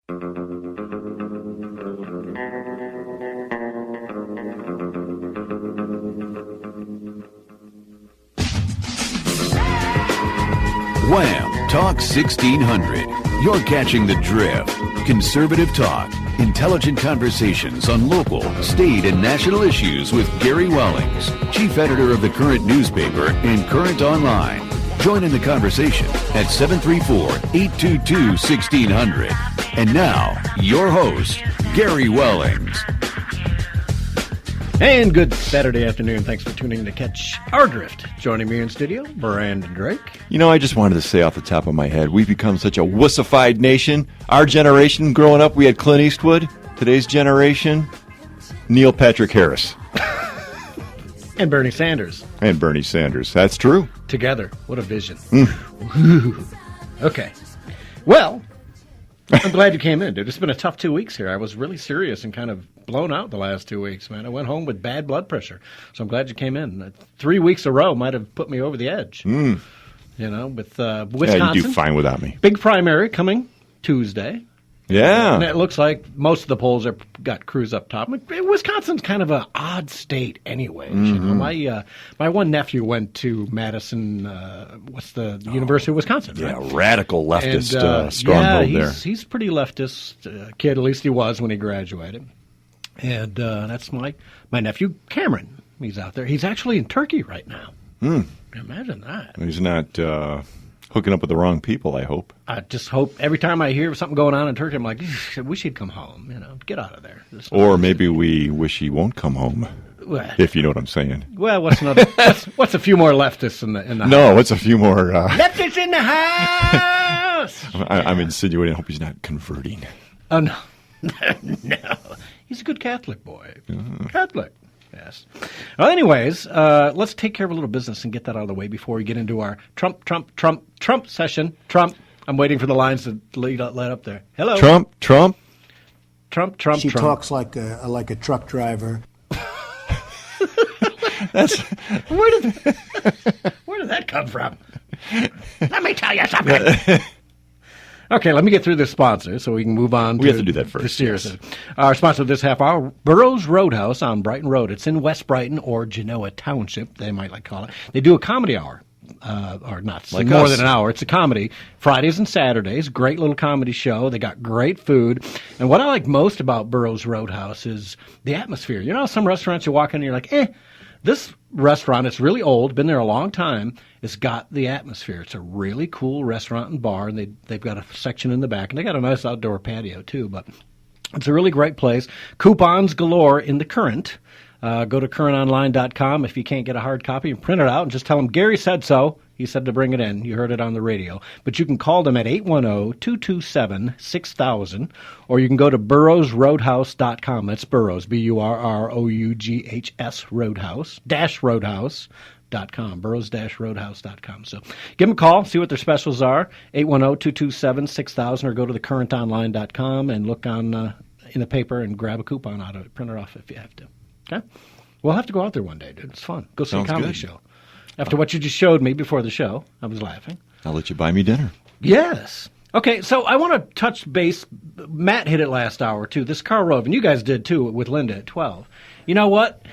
Wham! Talk 1600. You're catching the drift. Conservative talk. Intelligent conversations on local, state, and national issues with Gary Wellings, chief editor of the Current newspaper and Current Online. Join in the conversation at 734-822-1600. And now, your host, Gary Wellings. And good Saturday afternoon. Thanks for tuning in to catch our drift. Joining me in studio, Brandon Drake. You know, I just wanted to say off the top of my head, we've become such a wussified nation. Our generation, growing up, we had Clint Eastwood. Today's generation, Neil Patrick Harris. And Bernie Sanders. And Bernie Sanders. That's true. Together. What a vision. Okay. Well, I'm glad you came in, dude. It's been a tough 2 weeks here. I was really serious and kind of blown out the last 2 weeks, man. I went home with bad blood pressure. So I'm glad you came in. 3 weeks in a row might have put me over the edge. You know, with Wisconsin. Yeah, you do fine without me. Big primary coming Tuesday. Yeah. And it looks like most of the polls are got Cruz up top. Wisconsin's kind of an odd state anyway. You know, my one nephew went to Madison, University of Wisconsin, right? Yeah, radical leftist stronghold there. He's pretty leftist kid, at least he was when he graduated. And that's my nephew, Cameron. He's out there. He's actually in Turkey right now. Imagine that. He's not hooking up with the wrong people, I hope. I just hope every time I hear something going on in Turkey, I'm like, I wish he'd come home. You know, get out of there. Or maybe we wish he won't come home, if you know what I'm saying. Well, what's another? what's a few more leftists in the house? No, what's a few more? Leftists in the house. I'm insinuating. I hope he's not converting. Oh no, no, he's a good Catholic boy. Catholic. Yes. Well, anyways, let's take care of a little business and get that out of the way before we get into our Trump session. Trump. I'm waiting for the lines to let up there. Hello. Trump. She talks like a truck driver. That's where did that come from? Let me tell you something. Okay, let me get through this sponsor so we can move on. We have to do that first. Yes. Our sponsor this half hour, Burroughs Roadhouse on Brighton Road. It's in West Brighton or Genoa Township, they might like to call it. They do a comedy hour, or not like more than an hour. It's a comedy, Fridays and Saturdays. Great little comedy show. They got great food. And what I like most about Burroughs Roadhouse is the atmosphere. You know, some restaurants you walk in and you're like, this restaurant, it's really old, been there a long time. It's got the atmosphere. It's a really cool restaurant and bar, and they've got a section in the back, and they got a nice outdoor patio too. But it's a really great place. Coupons galore in the Current. Go to currentonline.com. If you can't get a hard copy, print it out and just tell them Gary said so. He said to bring it in. You heard it on the radio. But you can call them at 810-227-6000, or you can go to burroughsroadhouse.com. That's Burroughs, Burroughs, Roadhouse.com, burroughs-roadhouse.com. So give them a call, see what their specials are, 810-227-6000, or go to thecurrentonline.com and look on in the paper and grab a coupon out of it. Print it off if you have to. Okay? We'll have to go out there one day, dude. It's fun. Go see a comedy show. After what you just showed me before the show, I was laughing. I'll let you buy me dinner. Yes. Okay, so I want to touch base. Matt hit it last hour, too. This Karl Rove, and you guys did, too, with Linda at 12. You know what?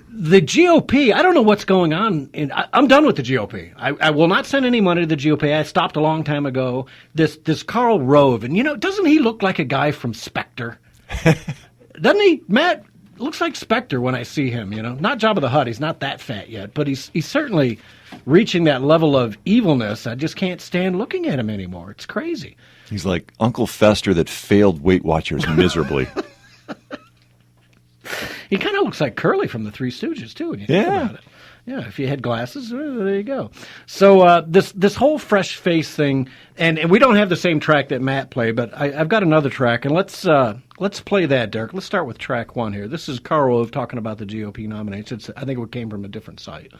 The GOP, I don't know what's going on. I'm done with the GOP. I will not send any money to the GOP. I stopped a long time ago. This Karl Rove, and, you know, doesn't he look like a guy from Spectre? Doesn't he, Matt? Looks like Spectre when I see him, you know. Not Jabba the Hutt. He's not that fat yet, but he's certainly reaching that level of evilness. I just can't stand looking at him anymore. It's crazy. He's like Uncle Fester that failed Weight Watchers miserably. He kind of looks like Curly from the Three Stooges, too, when you think about it. Yeah, if you had glasses, there you go. So this whole fresh face thing, and we don't have the same track that Matt played, but I've got another track, and let's play that, Derek. Let's start with track one here. This is Karl Rove talking about the GOP nominations. I think it came from a different site.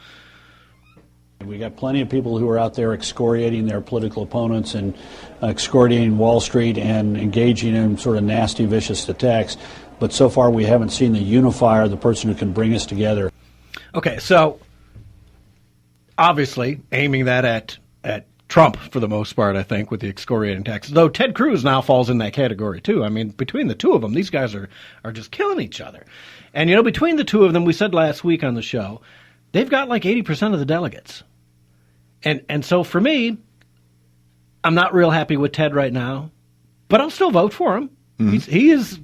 We got plenty of people who are out there excoriating their political opponents and excoriating Wall Street and engaging in sort of nasty, vicious attacks. But so far we haven't seen the unifier, the person who can bring us together. Okay, so obviously aiming that at Trump for the most part, I think, with the excoriating taxes. Though Ted Cruz now falls in that category, too. I mean, between the two of them, these guys are just killing each other. And, between the two of them, we said last week on the show, they've got like 80% of the delegates. And so for me, I'm not real happy with Ted right now, but I'll still vote for him. Mm-hmm. He is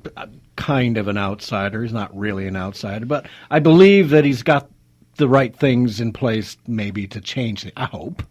kind of an outsider. He's not really an outsider, but I believe that he's got the right things in place maybe to change it. I hope.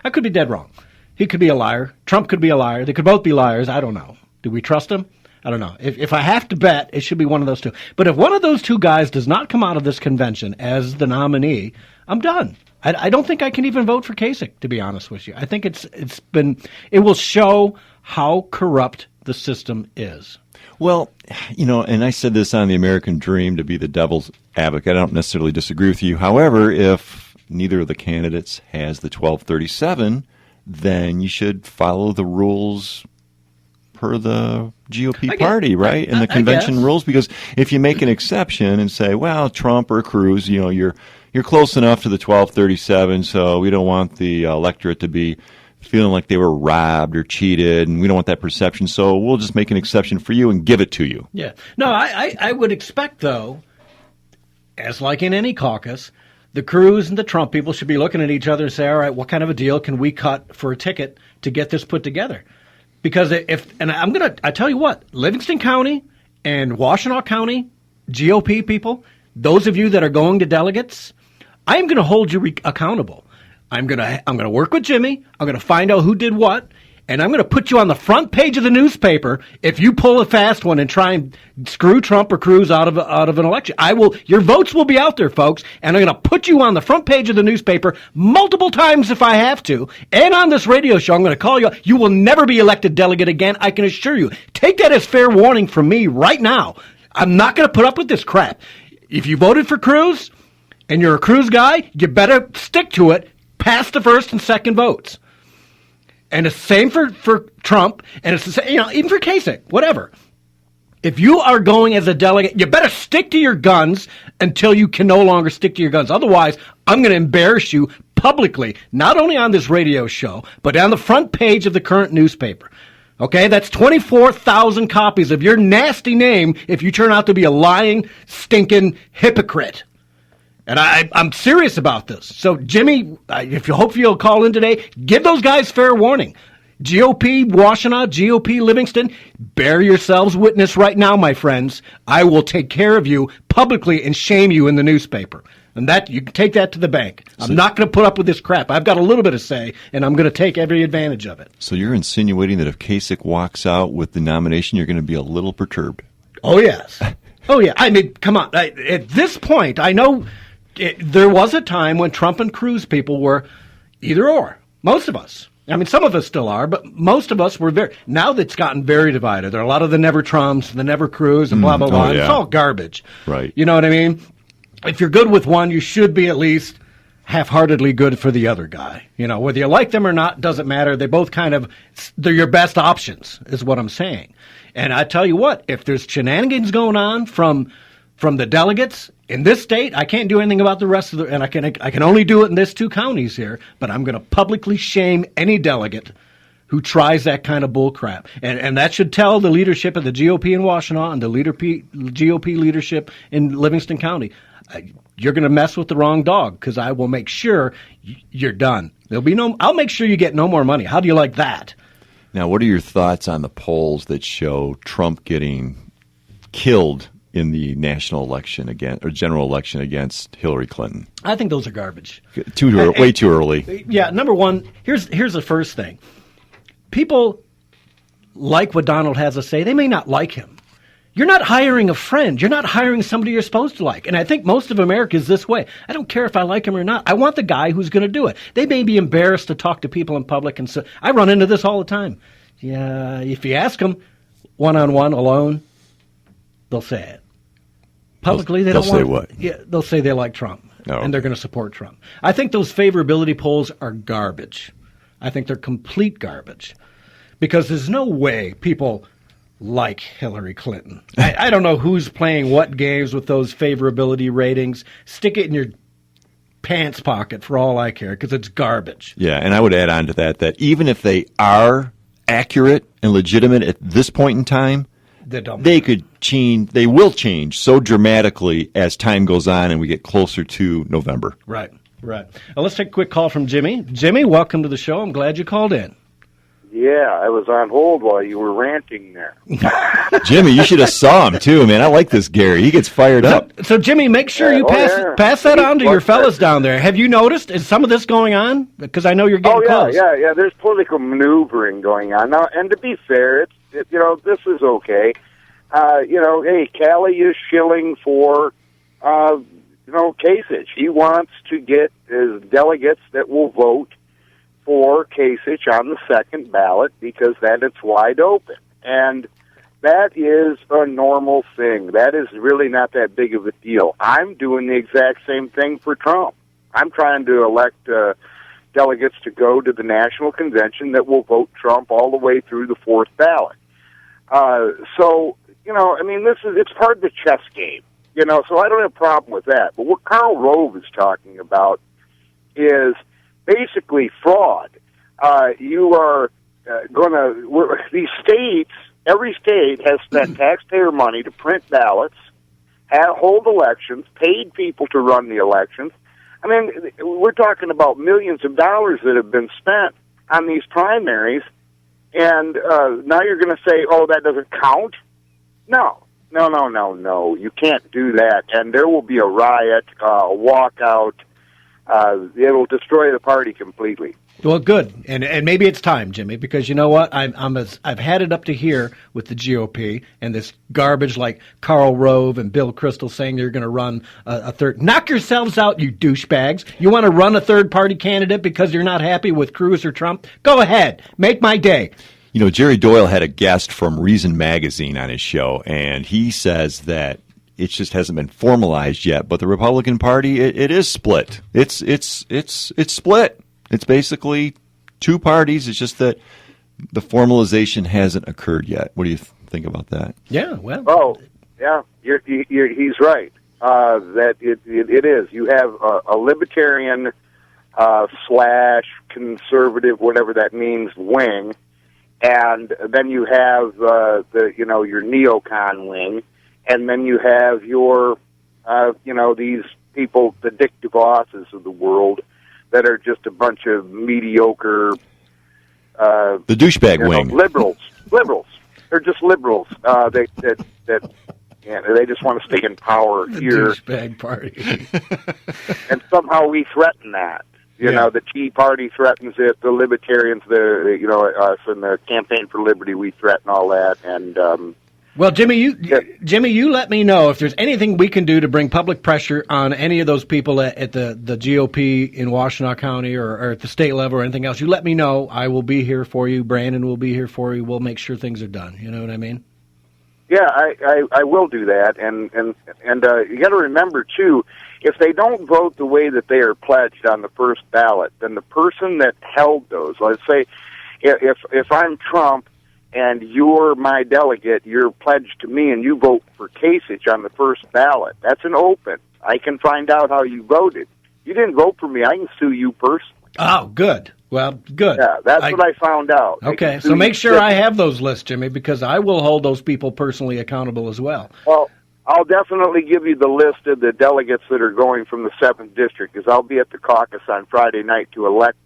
I could be dead wrong. He could be a liar. Trump could be a liar. They could both be liars. I don't know. Do we trust him? I don't know. If I have to bet, it should be one of those two. But if one of those two guys does not come out of this convention as the nominee, I'm done. I don't think I can even vote for Kasich, to be honest with you. I think it will show how corrupt the system is. Well, and I said this on the American Dream to be the devil's advocate. I don't necessarily disagree with you. However, if neither of the candidates has the 1237, then you should follow the rules per the GOP party, right? And the convention rules. Because if you make an exception and say, well, Trump or Cruz, you're close enough to the 1237, so we don't want the electorate to be feeling like they were robbed or cheated, and we don't want that perception, so we'll just make an exception for you and give it to you. Yeah. No, I would expect, though, as like in any caucus, the Cruz and the Trump people should be looking at each other and say, all right, what kind of a deal can we cut for a ticket to get this put together? Because I tell you what, Livingston County and Washtenaw County GOP people, those of you that are going to delegates, I am going to hold you accountable. I'm going to work with Jimmy. I'm going to find out who did what, and I'm going to put you on the front page of the newspaper if you pull a fast one and try and screw Trump or Cruz out of an election. Your votes will be out there, folks, and I'm going to put you on the front page of the newspaper multiple times if I have to. And on this radio show, I'm going to call you. You will never be elected delegate again. I can assure you. Take that as fair warning from me right now. I'm not going to put up with this crap. If you voted for Cruz and you're a Cruz guy, you better stick to it. Pass the first and second votes. And it's the same for Trump, and it's the same, even for Kasich, whatever. If you are going as a delegate, you better stick to your guns until you can no longer stick to your guns. Otherwise, I'm going to embarrass you publicly, not only on this radio show, but on the front page of the current newspaper. Okay, that's 24,000 copies of your nasty name if you turn out to be a lying, stinking hypocrite. And I'm serious about this. So, Jimmy, if you hope you'll call in today, give those guys fair warning. GOP Washtenaw, GOP Livingston, bear yourselves witness right now, my friends. I will take care of you publicly and shame you in the newspaper. And that you can take that to the bank. I'm not going to put up with this crap. I've got a little bit of say, and I'm going to take every advantage of it. So you're insinuating that if Kasich walks out with the nomination, you're going to be a little perturbed? Oh, yes. Oh, yeah. I mean, come on. At this point, I know... there was a time when Trump and Cruz people were either or. Most of us. I mean, some of us still are, but most of us were now that's gotten very divided. There are a lot of the never Trumps, the never Cruz, and blah, blah, blah. Yeah. It's all garbage. Right. You know what I mean? If you're good with one, you should be at least half-heartedly good for the other guy. Whether you like them or not, doesn't matter. They both they're your best options, is what I'm saying. And I tell you what, if there's shenanigans going on from the delegates in this state, I can't do anything about the rest of and I can only do it in these two counties here, but I'm going to publicly shame any delegate who tries that kind of bull crap. And that should tell the leadership of the GOP in Washtenaw and the GOP leadership in Livingston County, you're going to mess with the wrong dog, because I will make sure you're done. I'll make sure you get no more money. How do you like that? Now, what are your thoughts on the polls that show Trump getting killed in the national election general election against Hillary Clinton? I think those are garbage. Way too early. Yeah, number one, here's the first thing. People like what Donald has to say. They may not like him. You're not hiring a friend. You're not hiring somebody you're supposed to like. And I think most of America is this way. I don't care if I like him or not. I want the guy who's going to do it. They may be embarrassed to talk to people in public. And so I run into this all the time. Yeah, if you ask them one-on-one, alone, they'll say it. Publicly, they'll say what? Yeah, they'll say they like Trump, okay. And they're going to support Trump. I think those favorability polls are garbage. I think they're complete garbage, because there's no way people like Hillary Clinton. I don't know who's playing what games with those favorability ratings. Stick it in your pants pocket for all I care because it's garbage. Yeah, and I would add on to that even if they are accurate and legitimate at this point in time, they will change so dramatically as time goes on and we get closer to November. Right. Well, let's take a quick call from Jimmy. Jimmy, welcome to the show. I'm glad you called in. Yeah, I was on hold while you were ranting there. Jimmy, you should have saw him too, man. I like this Gary. He gets fired up. So Jimmy, make sure you pass that on to your fellas down there. Have you noticed, is some of this going on? Because I know you're getting close. Yeah. There's political maneuvering going on now. And to be fair, this is okay. Hey, Callie is shilling for, Kasich. He wants to get his delegates that will vote for Kasich on the second ballot because then it's wide open. And that is a normal thing. That is really not that big of a deal. I'm doing the exact same thing for Trump. I'm trying to elect delegates to go to the national convention that will vote Trump all the way through the fourth ballot. It's part of the chess game, so I don't have a problem with that. But what Karl Rove is talking about is basically fraud. You are these states, every state has spent taxpayer money to print ballots, hold elections, paid people to run the elections. I mean, we're talking about millions of dollars that have been spent on these primaries, and now you're going to say, oh, that doesn't count? No. You can't do that, and there will be a riot, a walkout. It'll destroy the party completely. Well, good, and maybe it's time, Jimmy, because you know what? I've had it up to here with the GOP and this garbage like Karl Rove and Bill Kristol saying they're going to run a third. Knock yourselves out, you douchebags! You want to run a third-party candidate because you're not happy with Cruz or Trump? Go ahead, make my day. Jerry Doyle had a guest from Reason Magazine on his show, and he says that it just hasn't been formalized yet. But the Republican Party, it is split. It's split. It's basically two parties. It's just that the formalization hasn't occurred yet. What do you think about that? Yeah, well. Oh, yeah, he's right. That it is. You have a libertarian / conservative, whatever that means, wing. And then you have your neocon wing, and then you have your these people, the Dick DeVosses of the world, that are just a bunch of mediocre the douchebag wing liberals. They're just liberals. They just want to stay in power the here. Douchebag party, and somehow we threaten that. The Tea Party threatens it. The Libertarians, us and the Campaign for Liberty, we threaten all that. And well, Jimmy, you let me know if there's anything we can do to bring public pressure on any of those people at the GOP in Washtenaw County or at the state level or anything else. You let me know. I will be here for you. Brandon will be here for you. We'll make sure things are done. You know what I mean? Yeah, I will do that. And you got to remember too, if they don't vote the way that they are pledged on the first ballot, then the person that held those, let's say, if I'm Trump and you're my delegate, you're pledged to me, and you vote for Kasich on the first ballot, that's an open. I can find out how you voted. You didn't vote for me. I can sue you personally. Oh, good. Well, good. Yeah, that's what I found out. Okay, so make sure I have those lists, Jimmy, because I will hold those people personally accountable as well. Well, I'll definitely give you the list of the delegates that are going from the 7th District, because I'll be at the caucus on Friday night to elect.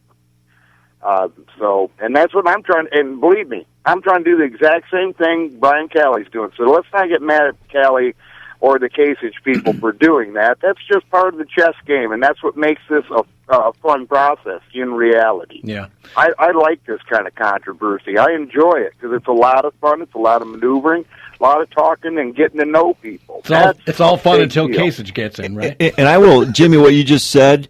And that's what I'm trying, and believe me, I'm trying to do the exact same thing Brian Calley's doing. So let's not get mad at Calley or the Kasich people for doing that. That's just part of the chess game, and that's what makes this a fun process in reality. Yeah, I like this kind of controversy. I enjoy it because it's a lot of fun. It's a lot of maneuvering, a lot of talking, and getting to know people. It's all fun until Kasich gets in, right? And I will, Jimmy, what you just said,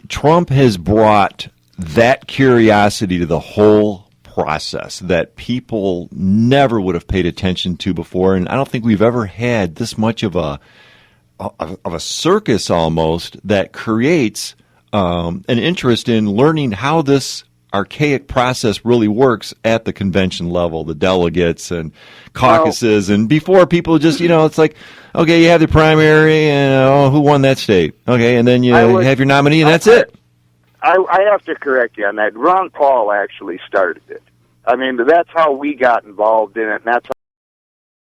Trump has brought that curiosity to the whole process that people never would have paid attention to before, and I don't think we've ever had this much of a circus almost that creates an interest in learning how this archaic process really works at the convention level, the delegates and caucuses, and before people just, it's like, okay, you have the primary, and who won that state? Okay, and then you have your nominee, and that's it. I have to correct you on that. Ron Paul actually started it. I mean, that's how we got involved in it, and that's